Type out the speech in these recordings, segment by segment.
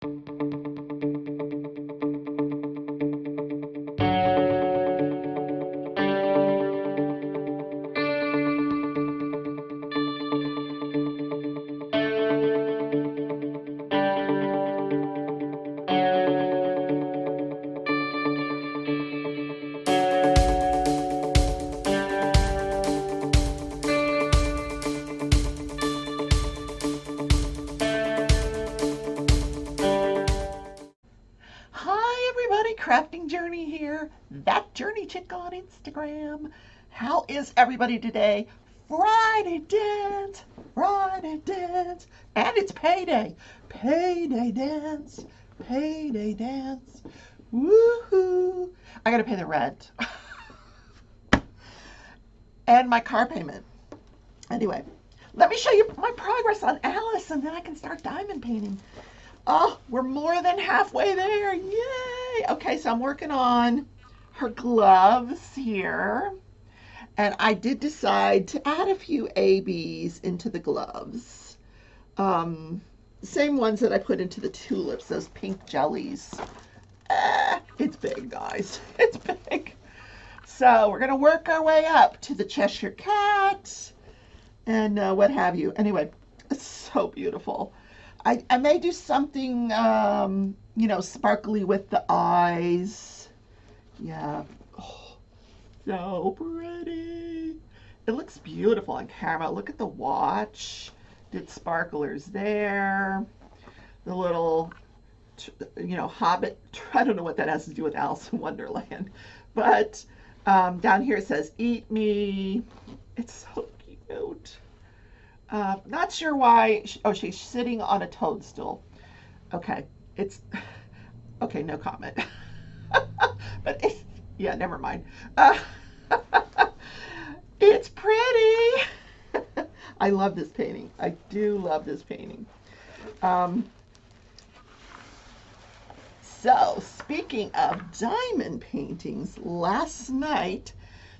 Hi everybody, Crafting Journey here. That Journey Chick on Instagram. How is everybody today? Friday dance, Friday dance, and it's payday. Payday dance, payday dance. Woohoo! I gotta pay the rent and my car payment. Anyway, let me show you my progress on Alice and then I can start diamond painting. Oh, we're more than halfway there. Yay! Okay, so I'm working on her gloves here. And I did decide to add a few ABs into the gloves. Same ones that I put into the tulips, those pink jellies. It's big, guys. It's big. So we're going to work our way up to the Cheshire Cat and what have you. Anyway, it's so beautiful. I may do something, sparkly with the eyes. Yeah. Oh, so pretty. It looks beautiful on camera. Look at the watch. Did sparklers there. The little, hobbit. I don't know what that has to do with Alice in Wonderland. But down here it says, eat me. It's so cute. Not sure why. Oh, she's sitting on a toadstool. Okay, it's okay. No comment. But it's, yeah, never mind. It's pretty. I love this painting. I do love this painting. Um, so speaking of diamond paintings, last night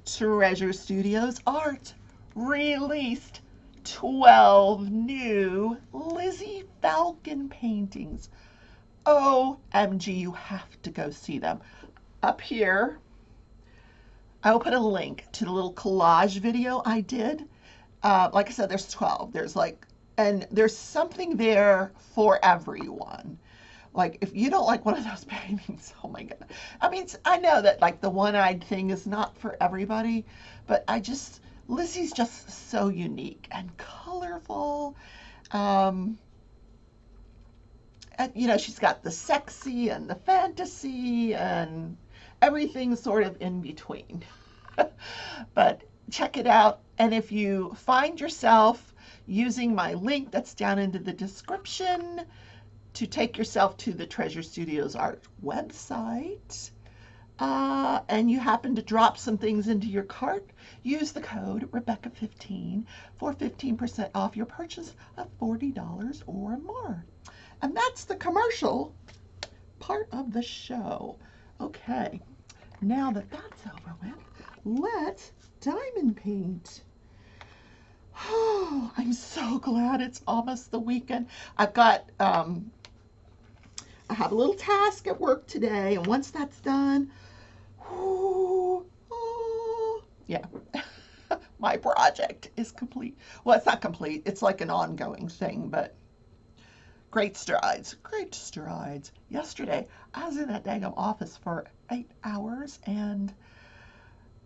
Treasure Studios Art released 12 new Lizzie Falcon paintings. OMG, you have to go see them. Up here, I will put a link to the little collage video I did. Like I said, there's 12. And there's something there for everyone. Like, if you don't like one of those paintings, oh my God. I mean, I know that like the one-eyed thing is not for everybody, but Lizzie's just so unique and colorful. And, she's got the sexy and the fantasy and everything sort of in between. But check it out. And if you find yourself using my link that's down into the description to take yourself to the Treasure Studios Art website, and you happen to drop some things into your cart, use the code Rebecca15 for 15% off your purchase of $40 or more. And that's the commercial part of the show. Okay, now that that's over with, let's diamond paint. Oh, I'm so glad it's almost the weekend. I have a little task at work today, and once that's done, yeah, my project is complete. Well, it's not complete. It's like an ongoing thing, but great strides, great strides. Yesterday, I was in that dang office for 8 hours, and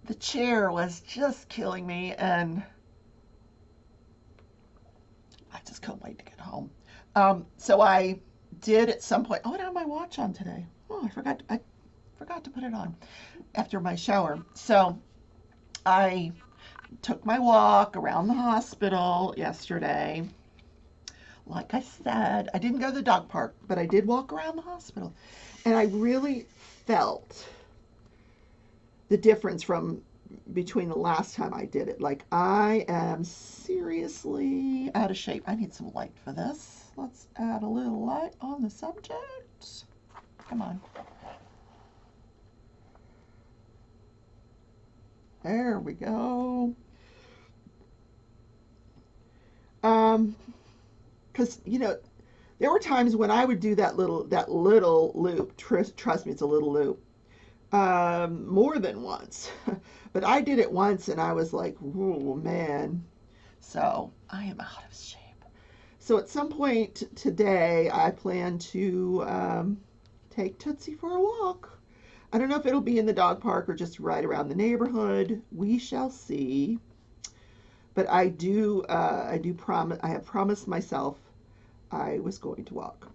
the chair was just killing me, and I just couldn't wait to get home. So I did at some point. Oh, I don't have my watch on today. Oh, I forgot to put it on after my shower. So I took my walk around the hospital yesterday. Like I said, I didn't go to the dog park, but I did walk around the hospital. And I really felt the difference from between the last time I did it. Like, I am seriously out of shape. I need some light for this. Let's add a little light on the subject. Come on. There we go. Because, There were times when I would do that little loop. Trust me, it's a little loop. More than once. But I did it once and I was like, oh man. So I am out of shape. So at some point today, I plan to take Tootsie for a walk. I don't know if it'll be in the dog park or just right around the neighborhood. We shall see. But I do promise. I have promised myself I was going to walk.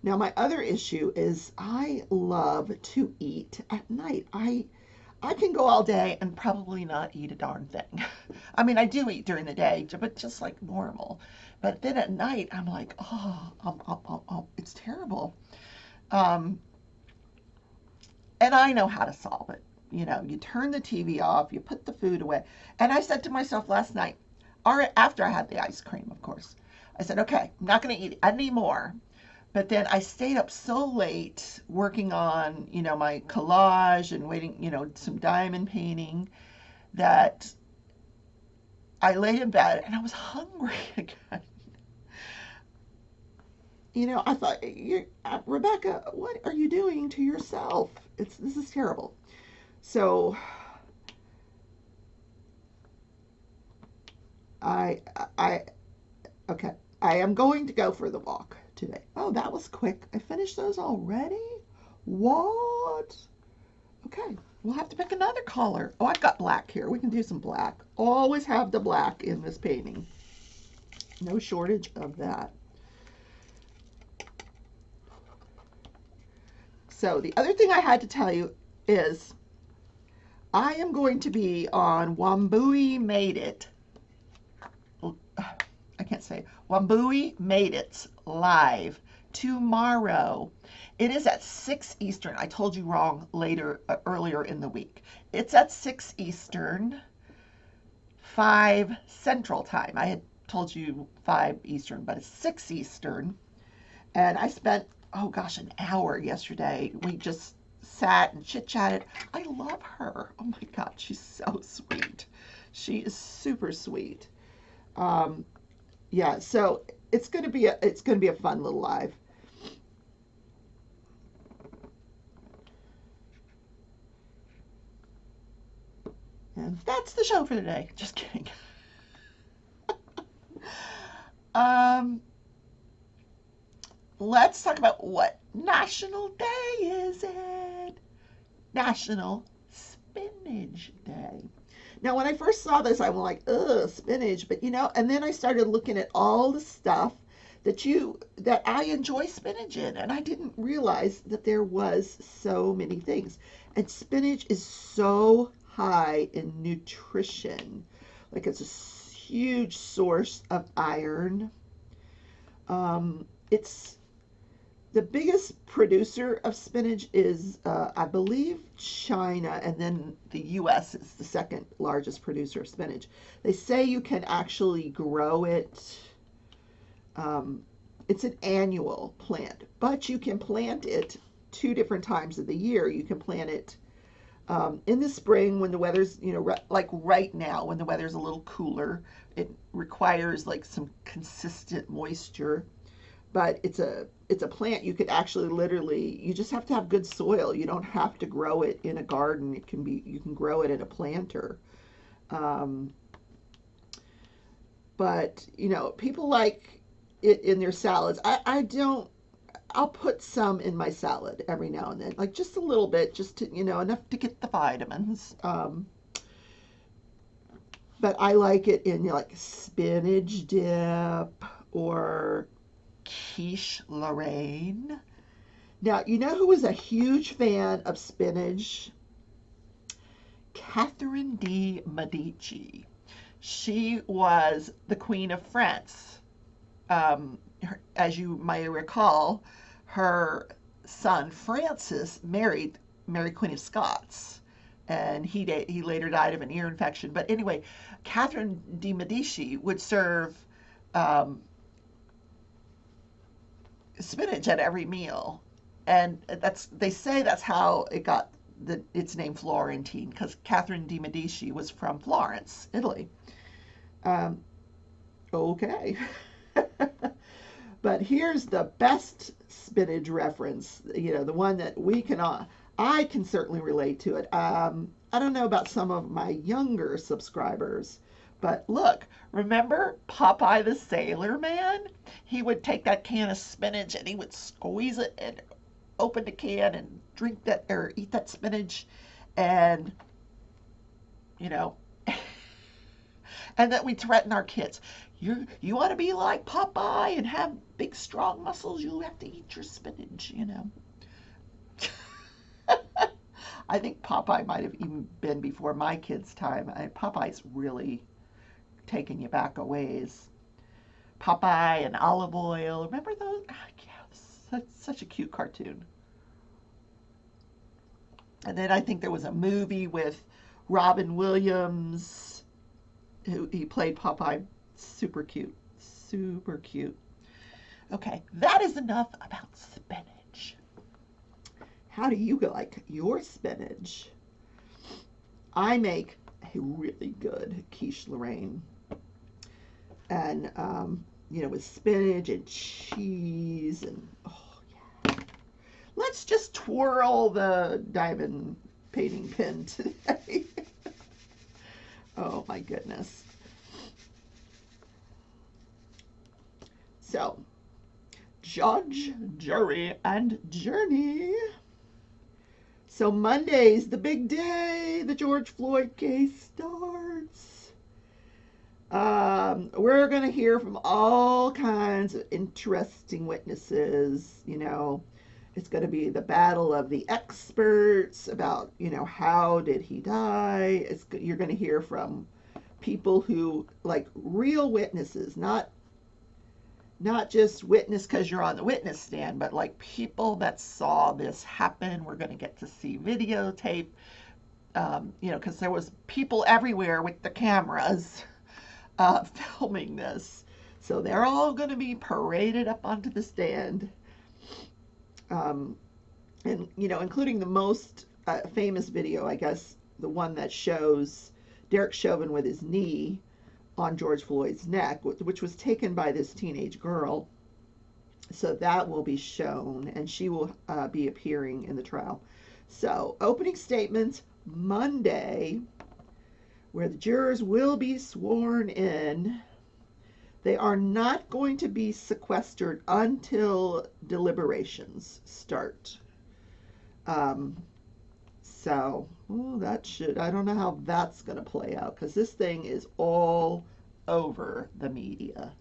Now my other issue is I love to eat at night. I can go all day and probably not eat a darn thing. I mean, I do eat during the day, but just like normal. But then at night, I'm like, it's terrible. Um, and I know how to solve it. You know, you turn the TV off, you put the food away. And I said to myself last night, or after I had the ice cream, of course, I said, okay, I'm not going to eat it anymore. But then I stayed up so late working on, my collage and waiting, some diamond painting that I laid in bed and I was hungry again. I thought, Rebecca, what are you doing to yourself? This is terrible. So I, I, okay, I am going to go for the walk today. Oh, that was quick. I finished those already? What? Okay, we'll have to pick another color. Oh, I've got black here. We can do some black. Always have the black in this painting. No shortage of that. So the other thing I had to tell you is I am going to be on Wambui Made It. I can't say Wambui Made It live tomorrow. It is at 6 Eastern. I told you wrong earlier in the week. It's at 6 Eastern, 5 Central Time. I had told you 5 Eastern, but it's 6 Eastern. And I spent, oh gosh, an hour yesterday. We just sat and chit-chatted. I love her. Oh my God, she's so sweet. She is super sweet. Yeah, so it's gonna be a fun little live. And that's the show for today. Just kidding. um, let's talk about what national day is it? National Spinach Day. Now, when I first saw this, I was like, ugh, spinach. But and then I started looking at all the stuff that I enjoy spinach in, and I didn't realize that there was so many things. And spinach is so high in nutrition. Like it's a huge source of iron. It's the biggest producer of spinach is, I believe, China, and then the U.S. is the second largest producer of spinach. They say you can actually grow it. It's an annual plant, but you can plant it 2 different times of the year. You can plant it in the spring when the weather's, like right now when the weather's a little cooler. It requires like some consistent moisture, but it's a plant you could actually literally, you just have to have good soil. You don't have to grow it in a garden. You can grow it in a planter. But people like it in their salads. I don't. I'll put some in my salad every now and then, like just a little bit, just to enough to get the vitamins. But I like it in like spinach dip or quiche Lorraine. Now, you know who was a huge fan of spinach? Catherine de' Medici. She was the Queen of France. As you may recall, her son Francis married Mary Queen of Scots, and he later died of an ear infection. But anyway, Catherine de' Medici would serve spinach at every meal, and they say that's how it got its name Florentine, because Catherine de' Medici was from Florence, Italy. Okay. But here's the best spinach reference, the one that I can certainly relate to it. I don't know about some of my younger subscribers, but look, remember Popeye the Sailor Man? He would take that can of spinach and he would squeeze it and open the can and drink that or eat that spinach, and you know, and that we threaten our kids. You want to be like Popeye and have big strong muscles, you have to eat your spinach. I think Popeye might have even been before my kids' time. Popeye's really taking you back a ways. Popeye and olive oil. Remember those? Oh, yeah, such a cute cartoon. And then I think there was a movie with Robin Williams, who he played Popeye. Super cute. Super cute. Okay, that is enough about spinach. How do you like your spinach? I make a really good quiche Lorraine. And, with spinach and cheese and, oh, yeah. Let's just twirl the diamond painting pin today. Oh, my goodness. So, judge, jury, and journey. So Monday's the big day. The George Floyd case starts. We're going to hear from all kinds of interesting witnesses. It's going to be the battle of the experts about, how did he die? You're going to hear from people who, like, real witnesses, not just witness because you're on the witness stand, but like people that saw this happen. We're going to get to see videotape, because there was people everywhere with the cameras filming this. So they're all going to be paraded up onto the stand. And, including the most famous video, I guess, the one that shows Derek Chauvin with his knee on George Floyd's neck, which was taken by this teenage girl. So that will be shown, and she will be appearing in the trial. So, opening statements Monday, where the jurors will be sworn in. They are not going to be sequestered until deliberations start. I don't know how that's going to play out, because this thing is all over the media.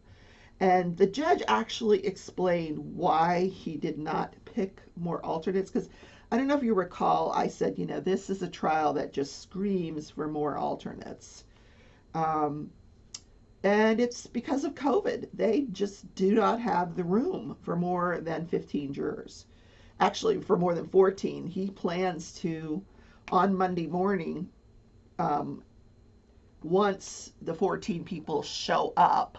And the judge actually explained why he did not pick more alternates, because I don't know if you recall, I said, this is a trial that just screams for more alternates. And it's because of COVID. They just do not have the room for more than 15 jurors. Actually, for more than 14. He plans to, on Monday morning, once the 14 people show up,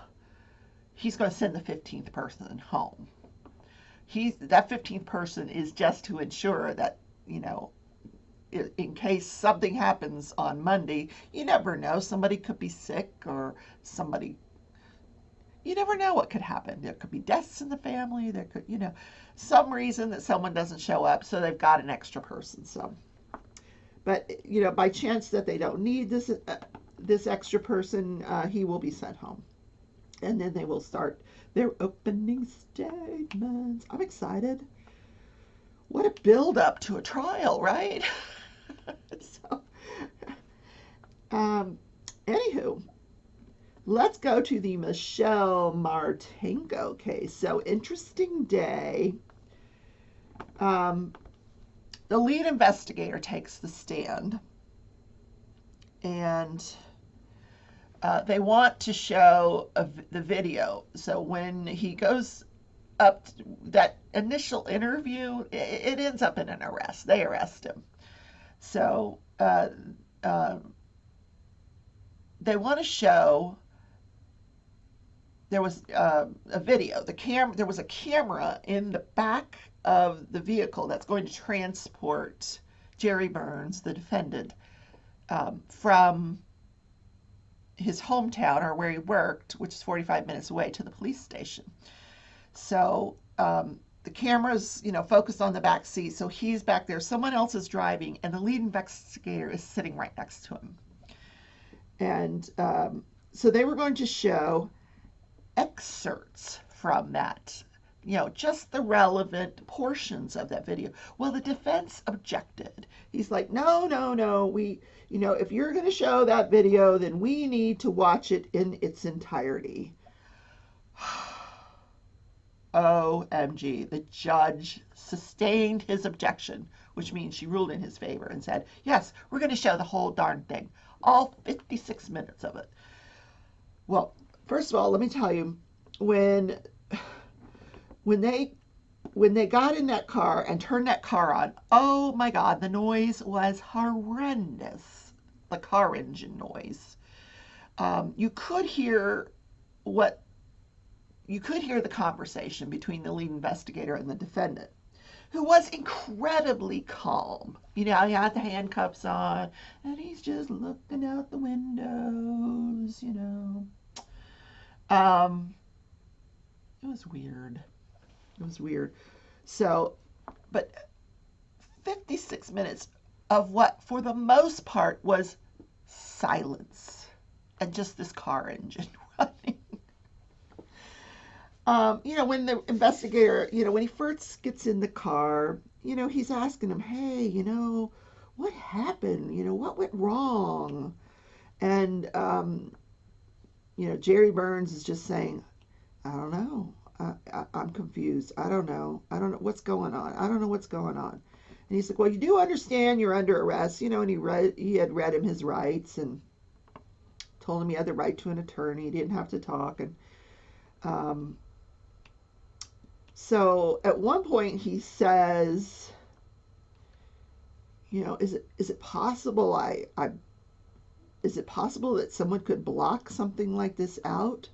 he's going to send the 15th person home. That 15th person is just to ensure that, in case something happens on Monday, you never know. Somebody could be sick, or you never know what could happen. There could be deaths in the family. There could, some reason that someone doesn't show up, so they've got an extra person. So, but, by chance that they don't need this extra person, he will be sent home. And then they will start their opening statements. I'm excited. What a build up to a trial, right? So, anywho, let's go to the Michelle Martenko case. So, interesting day. The lead investigator takes the stand, and they want to show the video. So when he goes up, that initial interview, it ends up in an arrest. They arrest him. So they want to show there was a video. There was a camera in the back of the vehicle that's going to transport Jerry Burns, the defendant, from his hometown, or where he worked, which is 45 minutes away, to the police station. So the camera's, focused on the back seat. So he's back there. Someone else is driving, and the lead investigator is sitting right next to him. And so they were going to show excerpts from that, just the relevant portions of that video. Well, the defense objected. He's like, no, no, no. If you're going to show that video, then we need to watch it in its entirety. OMG. The judge sustained his objection, which means she ruled in his favor and said, yes, we're going to show the whole darn thing, all 56 minutes of it. Well, first of all, let me tell you, when they got in that car and turned that car on, oh my God, the noise was horrendous. The car engine noise. You could hear the conversation between the lead investigator and the defendant, who was incredibly calm. He had the handcuffs on, and he's just looking out the windows, It was weird. It was weird. So, but 56 minutes of what, for the most part, was silence and just this car engine running. When the investigator, when he first gets in the car, he's asking him, hey, what happened? What went wrong? And, Jerry Burns is just saying, I don't know. I'm confused. I don't know. What's going on. I don't know what's going on. And he's like, well, you do understand you're under arrest, and he had read him his rights and told him he had the right to an attorney. He didn't have to talk. And, so at one point he says, is it possible is it possible that someone could block something like this out?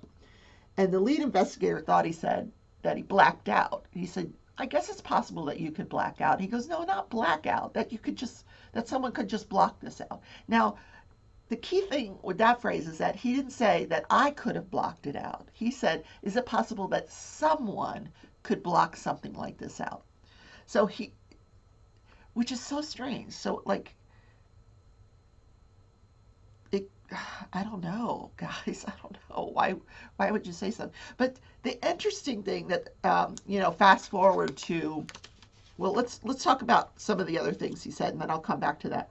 And the lead investigator thought he said that he blacked out. He said, I guess it's possible that you could black out. He goes, no, not black out, that someone could just block this out. Now, the key thing with that phrase is that he didn't say that I could have blocked it out. He said, is it possible that someone could block something like this out? So which is so strange. So I don't know, guys. I don't know why would you say something? But the interesting thing that fast forward to, well, let's talk about some of the other things he said, and then I'll come back to that.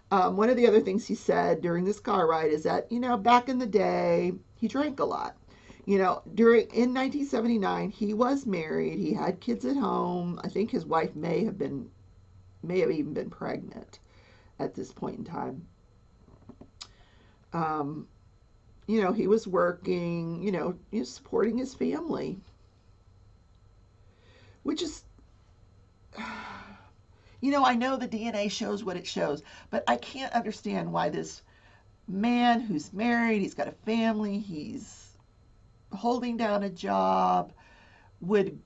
One of the other things he said during this car ride is that back in the day he drank a lot. In 1979 he was married. He had kids at home. I think his wife may have even been pregnant at this point in time. He was working, supporting his family, which is, I know the DNA shows what it shows, but I can't understand why this man who's married, he's got a family, he's holding down a job, would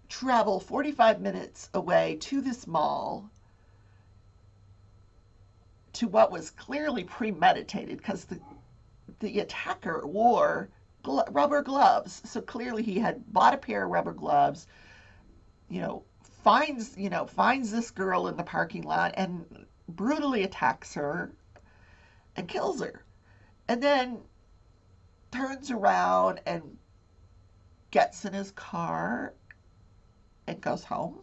travel 45 minutes away to this mall to what was clearly premeditated, because the attacker wore rubber gloves. So clearly he had bought a pair of rubber gloves, finds this girl in the parking lot and brutally attacks her and kills her. And then turns around and gets in his car and goes home.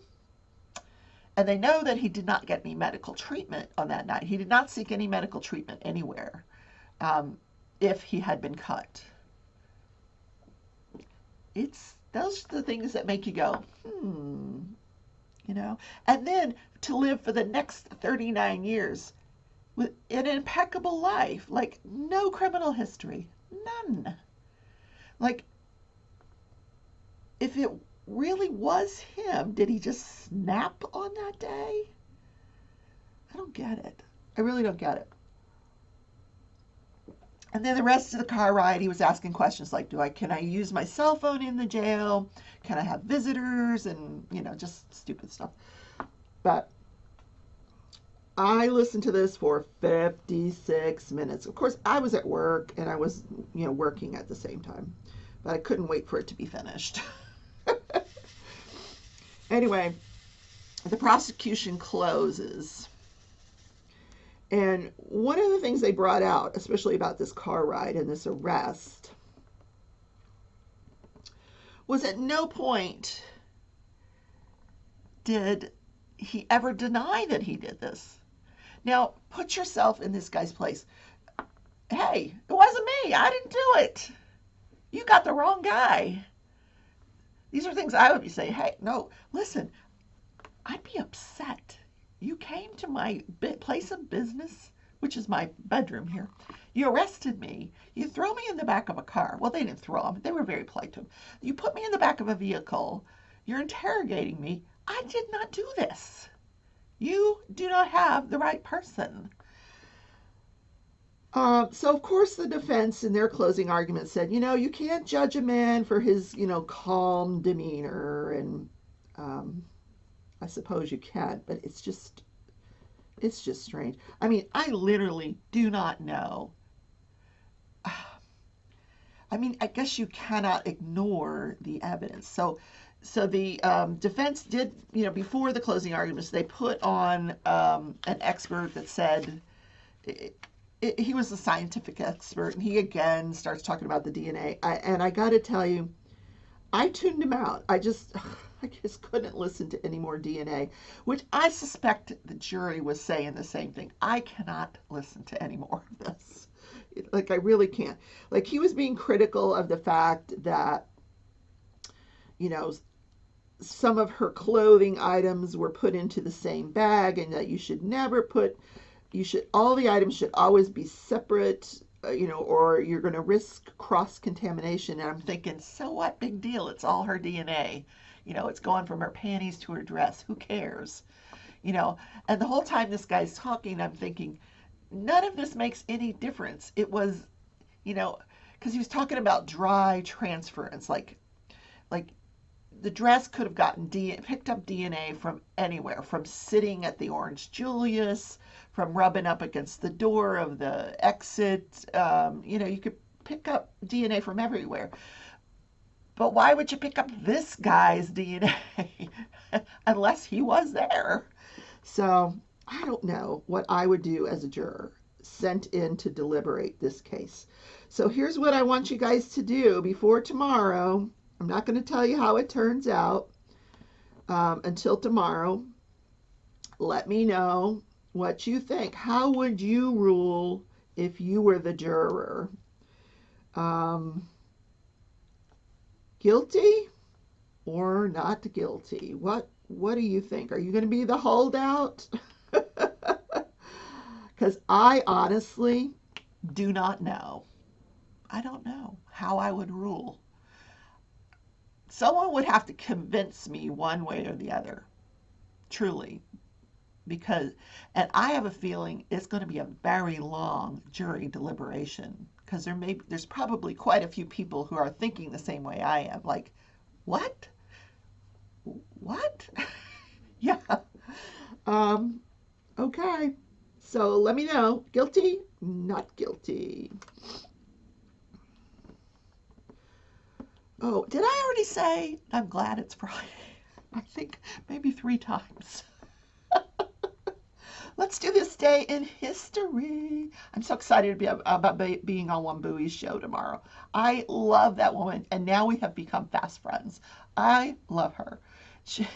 And they know that he did not get any medical treatment on that night. He did not seek any medical treatment anywhere if he had been cut. Those are the things that make you go, And then to live for the next 39 years with an impeccable life, like no criminal history, none. Like, if it really was him, did he just snap on that day? I don't get it. I really don't get it. And then the rest of the car ride, he was asking questions like, can I use my cell phone in the jail? Can I have visitors? And, just stupid stuff. But I listened to this for 56 minutes. Of course, I was at work and I was, working at the same time. But I couldn't wait for it to be finished. Anyway, the prosecution closes. And one of the things they brought out, especially about this car ride and this arrest, was at no point did he ever deny that he did this. Now, put yourself in this guy's place. Hey, it wasn't me. I didn't do it. You got the wrong guy. These are things I would be saying. Hey, no, listen, I'd be upset. You came to my place of business, which is my bedroom here. You arrested me. You throw me in the back of a car. Well, they didn't throw him. They were very polite to him. You put me in the back of a vehicle. You're interrogating me. I did not do this. You do not have the right person. So, of course, the defense in their closing argument said, you can't judge a man for his, calm demeanor. And I suppose you can, but it's just strange. I mean, I literally do not know. I mean, I guess you cannot ignore the evidence. So the defense did, before the closing arguments, they put on an expert that said he was a scientific expert, and he again starts talking about the DNA. And I got to tell you, I tuned him out. I just couldn't listen to any more DNA, which I suspect the jury was saying the same thing. I cannot listen to any more of this. Like, I really can't. Like, he was being critical of the fact that, you know, some of her clothing items were put into the same bag, and that you should never put, all the items should always be separate, or you're going to risk cross contamination. And I'm thinking, so what? Big deal. It's all her DNA. It's going from her panties to her dress. Who cares? And the whole time this guy's talking, I'm thinking, none of this makes any difference. It was, because he was talking about dry transference, like the dress could have gotten picked up DNA from anywhere, from sitting at the Orange Julius, from rubbing up against the door of the exit. You could pick up DNA from everywhere. But why would you pick up this guy's DNA unless he was there? So I don't know what I would do as a juror sent in to deliberate this case. So here's what I want you guys to do before tomorrow. I'm not going to tell you how it turns out until tomorrow. Let me know what you think. How would you rule if you were the juror? Guilty or not guilty? What do you think? Are you going to be the holdout? Because I honestly do not know. I don't know how I would rule. Someone would have to convince me one way or the other, truly, and I have a feeling it's going to be a very long jury deliberation, because there's probably quite a few people who are thinking the same way I am. Like, what? What? Yeah. Okay. So let me know. Guilty? Not guilty. Oh, did I already say I'm glad it's Friday? I think maybe 3 times. Let's do this day in history. I'm so excited to be about being on Wambui's show tomorrow. I love that woman, and now we have become fast friends. I love her. She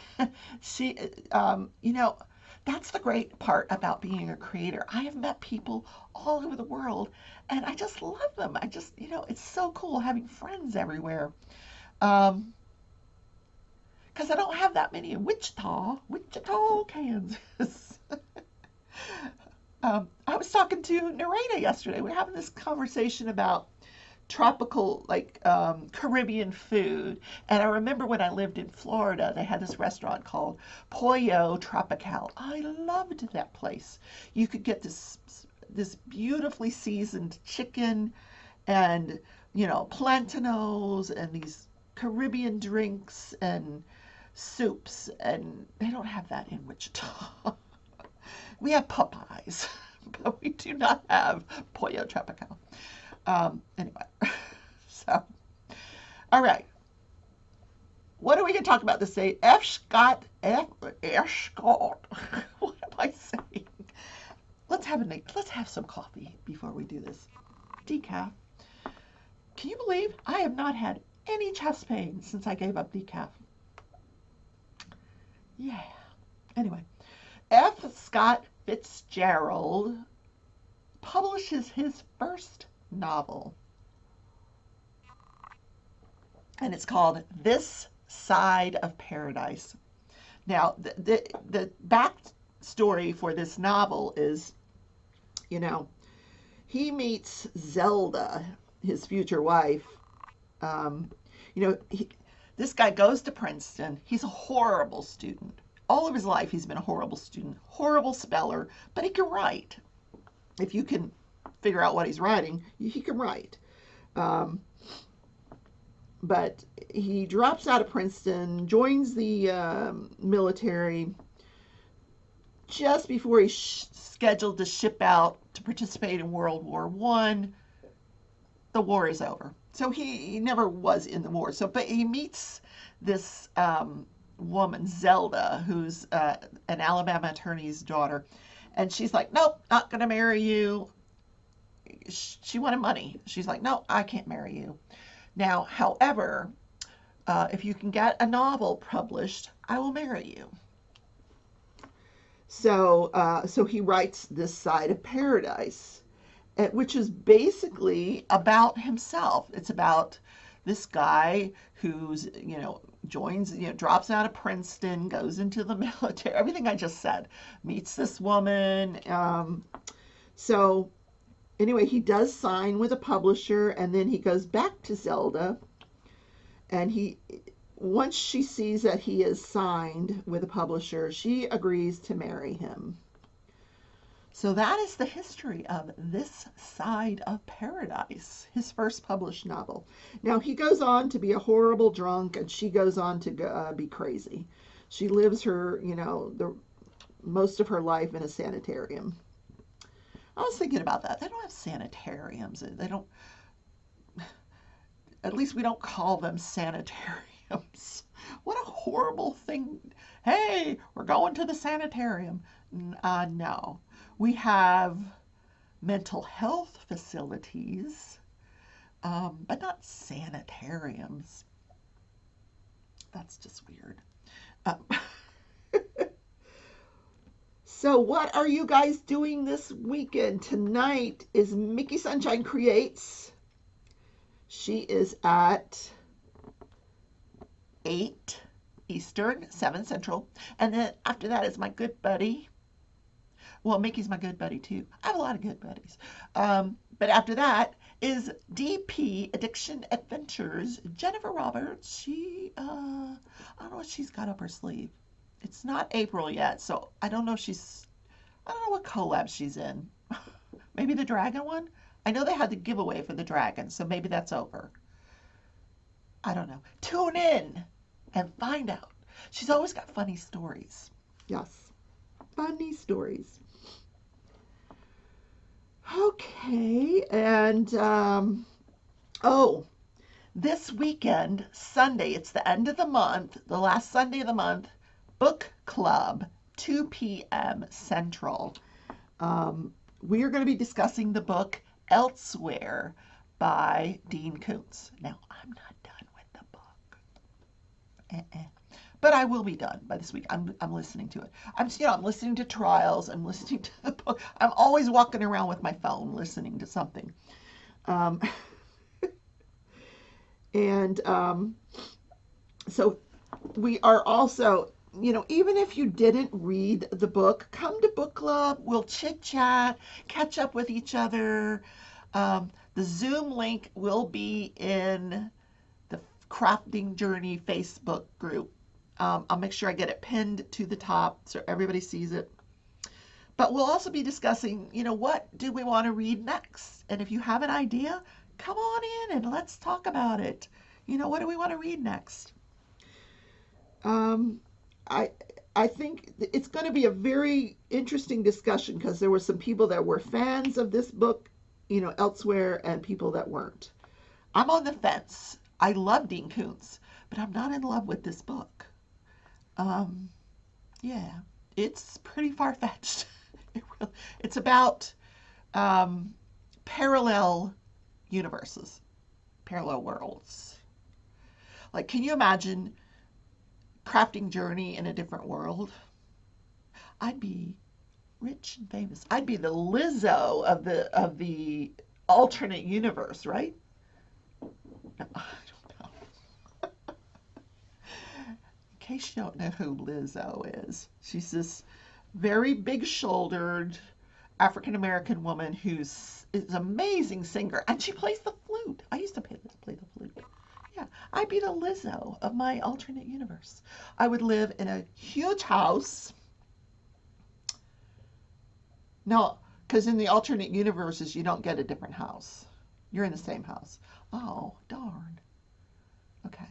that's the great part about being a creator. I have met people all over the world, and I just love them. It's so cool having friends everywhere. Because I don't have that many in Wichita, Kansas. I was talking to Nareda yesterday. We are having this conversation about tropical, Caribbean food. And I remember when I lived in Florida, they had this restaurant called Pollo Tropical. I loved that place. You could get this beautifully seasoned chicken and, plantanos and these Caribbean drinks and soups. And they don't have that in Wichita. We have Popeyes, but we do not have Pollo Tropical. Anyway, so, all right. What are we going to talk about this day? F. Scott. What am I saying? Let's have some coffee before we do this. Decaf. Can you believe I have not had any chest pain since I gave up decaf? Yeah. Anyway, F. Scott Fitzgerald publishes his first novel, and it's called This Side of Paradise. Now, the backstory for this novel is, you know, he meets Zelda, his future wife. Um, you know, this guy goes to Princeton. He's a horrible student. All of his life, he's been a horrible student, horrible speller, but he can write. If you can figure out what he's writing, he can write. Um, but he drops out of Princeton, joins the military just before he's scheduled to ship out to participate in World War One. The war is over. So he never was in the war. But he meets this woman, Zelda, who's an Alabama attorney's daughter. And she's like, nope, not going to marry you. She wanted money. She's like, no, I can't marry you. Now, however, if you can get a novel published, I will marry you. So he writes This Side of Paradise, which is basically about himself. It's about this guy who's, joins, drops out of Princeton, goes into the military, everything I just said, meets this woman. So anyway, he does sign with a publisher, and then he goes back to Zelda, and once she sees that he is signed with a publisher, she agrees to marry him. So that is the history of This Side of Paradise, his first published novel. Now, he goes on to be a horrible drunk, and she goes on to be crazy. She lives the most of her life in a sanitarium. I was thinking about that. They don't have sanitariums. They don't, at least we don't call them sanitariums. What a horrible thing. Hey, we're going to the sanitarium. No. We have mental health facilities, but not sanitariums. That's just weird. So what are you guys doing this weekend? Tonight is Mickey Sunshine Creates. She is at 8 Eastern, 7 Central. And then after that is my good buddy. Well, Mickey's my good buddy too. I have a lot of good buddies. But after that is DP Addiction Adventures. Jennifer Roberts. She, I don't know what she's got up her sleeve. It's not April yet, so I don't know what collab she's in. Maybe the dragon one? I know they had the giveaway for the dragon, so maybe that's over. I don't know. Tune in and find out. She's always got funny stories. Yes, funny stories. Okay, and this weekend, Sunday, it's the end of the month, the last Sunday of the month, Book Club, 2 p.m. Central. We are going to be discussing the book Elsewhere by Dean Koontz. Now, I'm not done with the book. But I will be done by this week. I'm listening to it. I'm listening to trials. I'm listening to the book. I'm always walking around with my phone listening to something. So we are also, even if you didn't read the book, come to book club. We'll chit chat, catch up with each other. The Zoom link will be in the Crafting Journey Facebook group. I'll make sure I get it pinned to the top so everybody sees it. But we'll also be discussing, what do we want to read next? And if you have an idea, come on in and let's talk about it. What do we want to read next? I think it's going to be a very interesting discussion because there were some people that were fans of this book, Elsewhere, and people that weren't. I'm on the fence. I love Dean Koontz, but I'm not in love with this book. Yeah, it's pretty far-fetched. It's about parallel universes, parallel worlds. Like, can you imagine crafting Journey in a different world? I'd be rich and famous. I'd be the Lizzo of the alternate universe, right? I don't know. In case you don't know who Lizzo is, she's this very big-shouldered African American woman who's is an amazing singer, and she plays the flute. I used to play the flute. Yeah, I'd be the Lizzo of my alternate universe. I would live in a huge house. No, because in the alternate universes, you don't get a different house. You're in the same house. Oh, darn. Okay.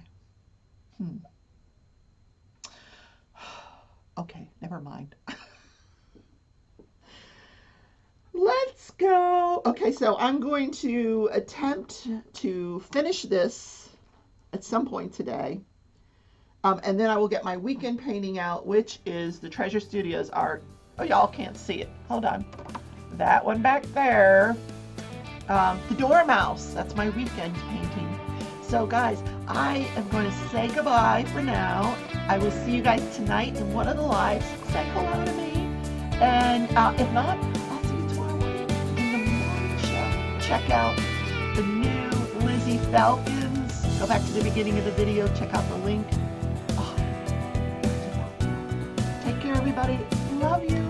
Okay, never mind. Let's go. Okay, so I'm going to attempt to finish this at some point today. And then I will get my weekend painting out, which is the Treasure Studios art. Oh, y'all can't see it. Hold on. That one back there. The Dormouse. That's my weekend painting. So, guys, I am going to say goodbye for now. I will see you guys tonight in one of the lives. Say hello to me. And if not, I'll see you tomorrow morning in the morning show. Check out the new Lizzie Falcons. Go back to the beginning of the video. Check out the link. Oh, take care, everybody. Love you.